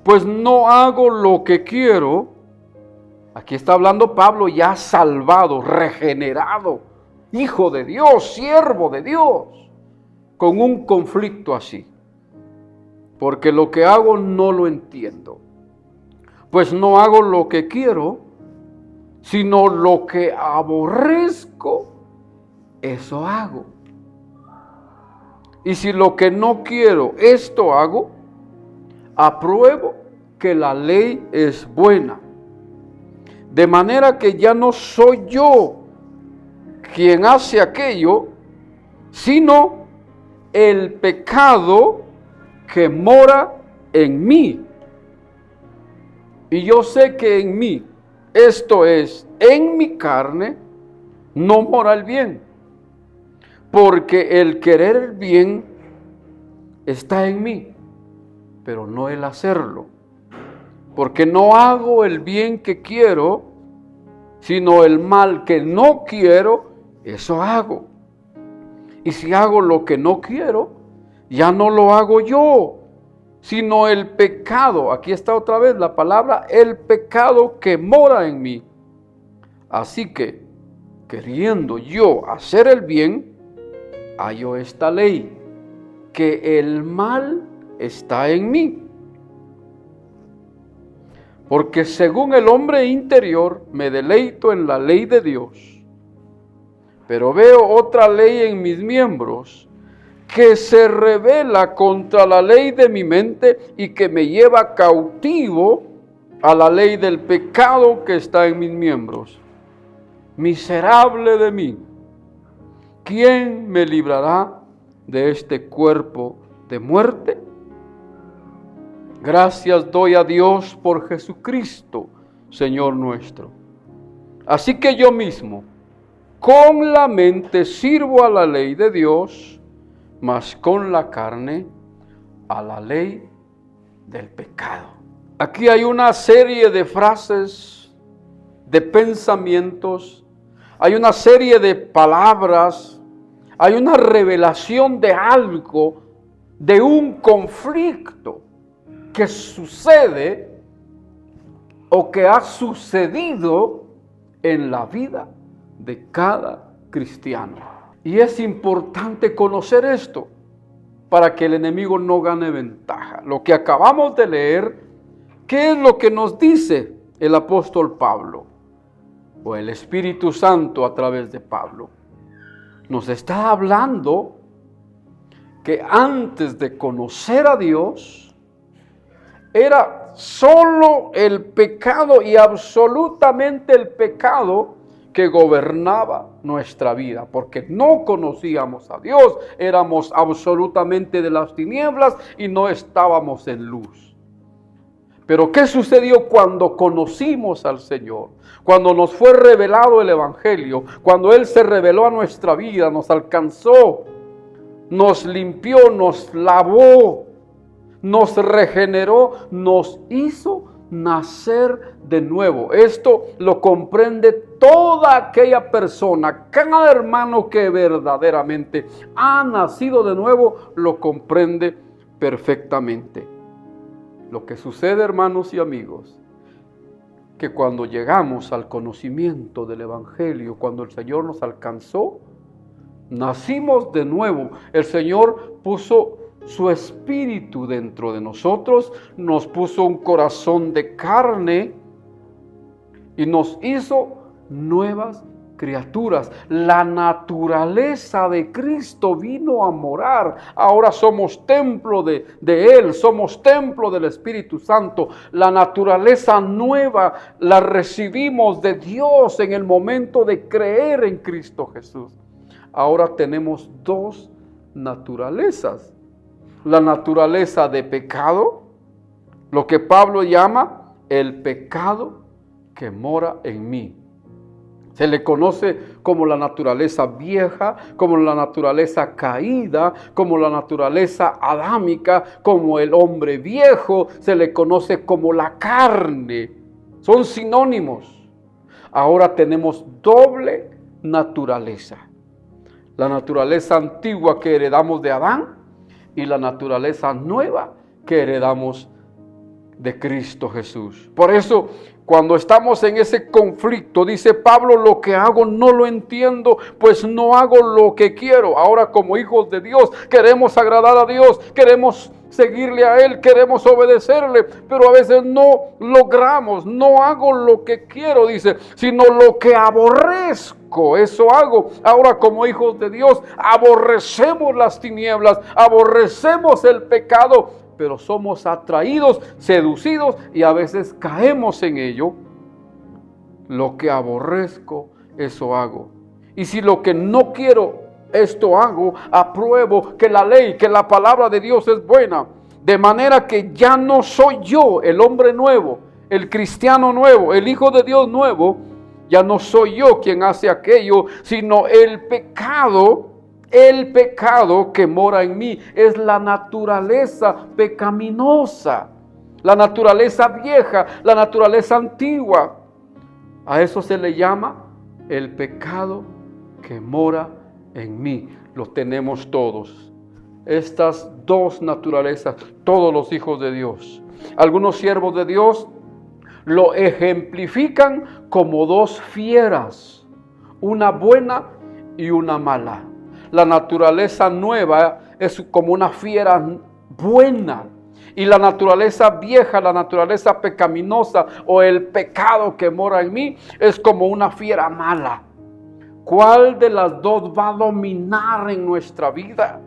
pues no hago lo que quiero. Aquí está hablando Pablo ya salvado, regenerado, hijo de Dios, siervo de Dios, con un conflicto así. Porque lo que hago no lo entiendo, pues no hago lo que quiero, sino lo que aborrezco, eso hago. Y si lo que no quiero, esto hago, apruebo que la ley es buena. De manera que ya no soy yo quien hace aquello, sino el pecado que mora en mí. Y yo sé que en mí, esto es, en mi carne, no mora el bien. Porque el querer el bien está en mí, pero no el hacerlo. Porque no hago el bien que quiero, sino el mal que no quiero, eso hago. Y si hago lo que no quiero, ya no lo hago yo, sino el pecado. Aquí está otra vez la palabra, el pecado que mora en mí. Así que, queriendo yo hacer el bien, hallo esta ley, que el mal está en mí. Porque según el hombre interior me deleito en la ley de Dios, pero veo otra ley en mis miembros que se rebela contra la ley de mi mente y que me lleva cautivo a la ley del pecado que está en mis miembros. miserable de mí, ¿quién me librará de este cuerpo de muerte? Gracias doy a Dios por Jesucristo, Señor nuestro. Así que yo mismo, con la mente sirvo a la ley de Dios, mas con la carne a la ley del pecado. Aquí hay una serie de frases, de pensamientos, hay una serie de palabras, hay una revelación de algo, de un conflicto que sucede o que ha sucedido en la vida de cada cristiano. Y es importante conocer esto para que el enemigo no gane ventaja. Lo que acabamos de leer, ¿qué es lo que nos dice el apóstol Pablo? O el Espíritu Santo a través de Pablo. Nos está hablando que antes de conocer a Dios, era solo el pecado y absolutamente el pecado que gobernaba nuestra vida, porque no conocíamos a Dios, éramos absolutamente de las tinieblas y no estábamos en luz. Pero ¿qué sucedió cuando conocimos al Señor? Cuando nos fue revelado el Evangelio, cuando Él se reveló a nuestra vida, nos alcanzó, nos limpió, nos lavó, nos regeneró, nos hizo nacer de nuevo. Esto lo comprende toda aquella persona, cada hermano que verdaderamente ha nacido de nuevo, lo comprende perfectamente. Lo que sucede, hermanos y amigos, que cuando llegamos al conocimiento del Evangelio, cuando el Señor nos alcanzó, nacimos de nuevo. El Señor puso su espíritu dentro de nosotros, nos puso un corazón de carne y nos hizo nuevas criaturas. La naturaleza de Cristo vino a morar. Ahora somos templo de Él, somos templo del Espíritu Santo. La naturaleza nueva la recibimos de Dios en el momento de creer en Cristo Jesús. Ahora tenemos dos naturalezas. La naturaleza de pecado, lo que Pablo llama el pecado que mora en mí. Se le conoce como la naturaleza vieja, como la naturaleza caída, como la naturaleza adámica, como el hombre viejo, se le conoce como la carne. Son sinónimos. Ahora tenemos doble naturaleza. La naturaleza antigua que heredamos de Adán y la naturaleza nueva que heredamos de Cristo Jesús. Por eso, cuando estamos en ese conflicto, dice Pablo, lo que hago no lo entiendo, pues no hago lo que quiero. Ahora, como hijos de Dios, queremos agradar a Dios, queremos seguirle a Él, queremos obedecerle, pero a veces no logramos, no hago lo que quiero, dice, sino lo que aborrezco, eso hago. Ahora, como hijos de Dios, aborrecemos las tinieblas, aborrecemos el pecado, pero somos atraídos, seducidos y a veces caemos en ello. Lo que aborrezco, eso hago. Y si lo que no quiero, esto hago, apruebo que la ley, que la palabra de Dios es buena. De manera que ya no soy yo, el hombre nuevo, el cristiano nuevo, el hijo de Dios nuevo, ya no soy yo quien hace aquello, sino el pecado que mora en mí. Es la naturaleza pecaminosa, la naturaleza vieja, la naturaleza antigua. A eso se le llama el pecado que mora en mí. Lo tenemos todos. Estas dos naturalezas, todos los hijos de Dios. Algunos siervos de Dios lo ejemplifican como dos fieras, una buena y una mala. La naturaleza nueva es como una fiera buena y la naturaleza vieja, la naturaleza pecaminosa o el pecado que mora en mí es como una fiera mala. ¿Cuál de las dos va a dominar en nuestra vida?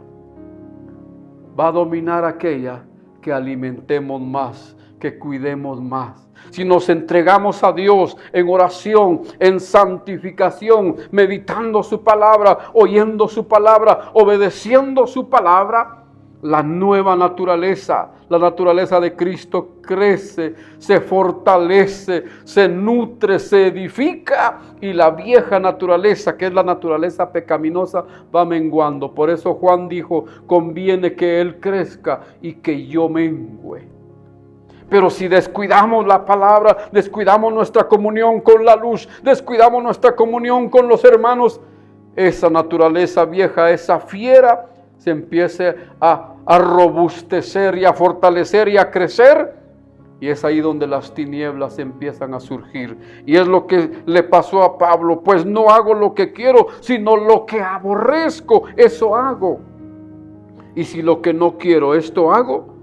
Va a dominar aquella que alimentemos más, que cuidemos más. Si nos entregamos a Dios en oración, en santificación, meditando su palabra, oyendo su palabra, obedeciendo su palabra, la nueva naturaleza, la naturaleza de Cristo crece, se fortalece, se nutre, se edifica y la vieja naturaleza, que es la naturaleza pecaminosa, va menguando. Por eso Juan dijo, conviene que Él crezca y que yo mengüe. Pero si descuidamos la palabra, descuidamos nuestra comunión con la luz, descuidamos nuestra comunión con los hermanos, esa naturaleza vieja, esa fiera, se empiece a robustecer y a fortalecer y a crecer, y es ahí donde las tinieblas empiezan a surgir. Y es lo que le pasó a Pablo, pues no hago lo que quiero, sino lo que aborrezco, eso hago. Y si lo que no quiero, esto hago,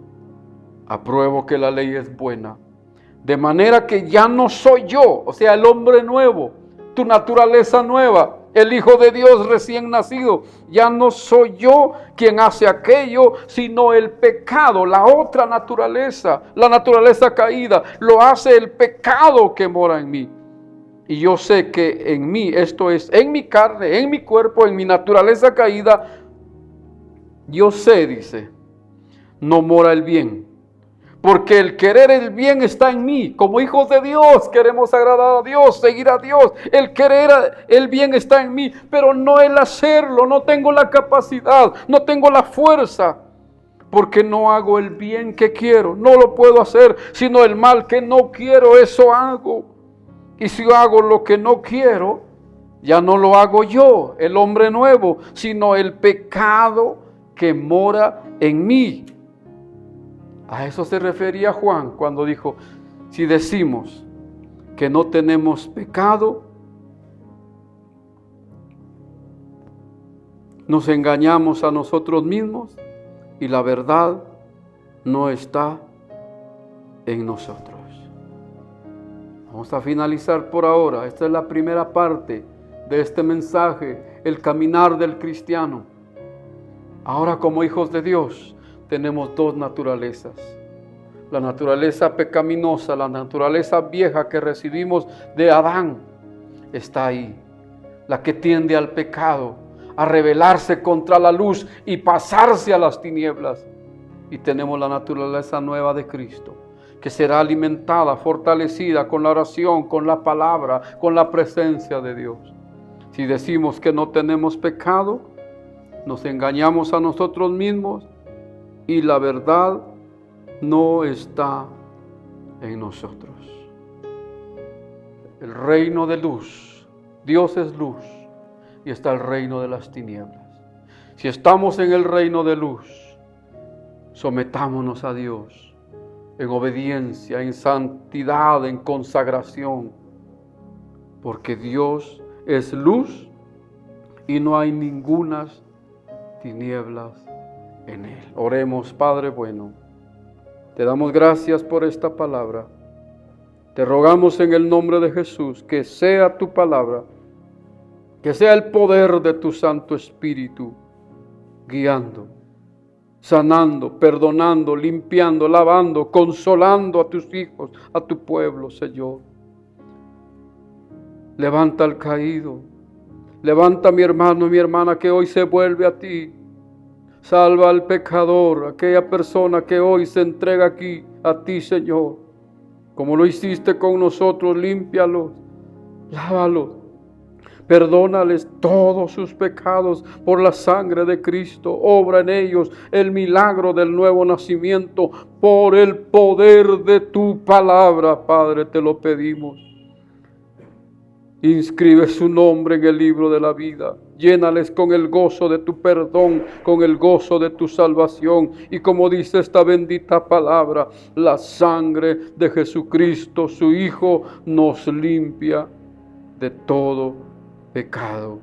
apruebo que la ley es buena. De manera que ya no soy yo, o sea, el hombre nuevo, tu naturaleza nueva, el Hijo de Dios recién nacido. Ya no soy yo quien hace aquello, sino el pecado, la otra naturaleza, la naturaleza caída. Lo hace el pecado que mora en mí. Y yo sé que en mí, esto es, en mi carne, en mi cuerpo, en mi naturaleza caída, yo sé, dice, no mora el bien. Porque el querer el bien está en mí. Como hijos de Dios queremos agradar a Dios, seguir a Dios. El querer el bien está en mí, pero no el hacerlo. No tengo la capacidad, no tengo la fuerza. Porque no hago el bien que quiero. No lo puedo hacer, sino el mal que no quiero, eso hago. Y si hago lo que no quiero, ya no lo hago yo, el hombre nuevo, sino el pecado que mora en mí. A eso se refería Juan cuando dijo, si decimos que no tenemos pecado, nos engañamos a nosotros mismos y la verdad no está en nosotros. Vamos a finalizar por ahora. Esta es la primera parte de este mensaje, el caminar del cristiano. Ahora, como hijos de Dios, tenemos dos naturalezas. La naturaleza pecaminosa, la naturaleza vieja que recibimos de Adán, está ahí. La que tiende al pecado, a rebelarse contra la luz y pasarse a las tinieblas. Y tenemos la naturaleza nueva de Cristo, que será alimentada, fortalecida con la oración, con la palabra, con la presencia de Dios. Si decimos que no tenemos pecado, nos engañamos a nosotros mismos y la verdad no está en nosotros. El reino de luz, Dios es luz y está el reino de las tinieblas. Si estamos en el reino de luz, sometámonos a Dios en obediencia, en santidad, en consagración, porque Dios es luz y no hay ningunas tinieblas en Él. Oremos, Padre bueno, te damos gracias por esta palabra. Te rogamos en el nombre de Jesús que sea tu palabra, que sea el poder de tu Santo Espíritu guiando, sanando, perdonando, limpiando, lavando, consolando a tus hijos, a tu pueblo, Señor. Levanta al caído, levanta a mi hermano y mi hermana que hoy se vuelve a ti. Salva al pecador, aquella persona que hoy se entrega aquí a ti, Señor. Como lo hiciste con nosotros, límpialos, lávalos, perdónales todos sus pecados por la sangre de Cristo. Obra en ellos el milagro del nuevo nacimiento por el poder de tu palabra, Padre, te lo pedimos. Inscribe su nombre en el libro de la vida. Llénales con el gozo de tu perdón, con el gozo de tu salvación. Y como dice esta bendita palabra, la sangre de Jesucristo, su Hijo, nos limpia de todo pecado.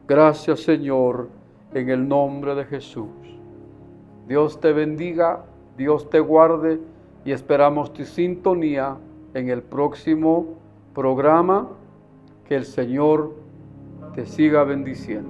Gracias, Señor, en el nombre de Jesús. Dios te bendiga, Dios te guarde y esperamos tu sintonía en el próximo programa. Que el Señor te siga bendiciendo.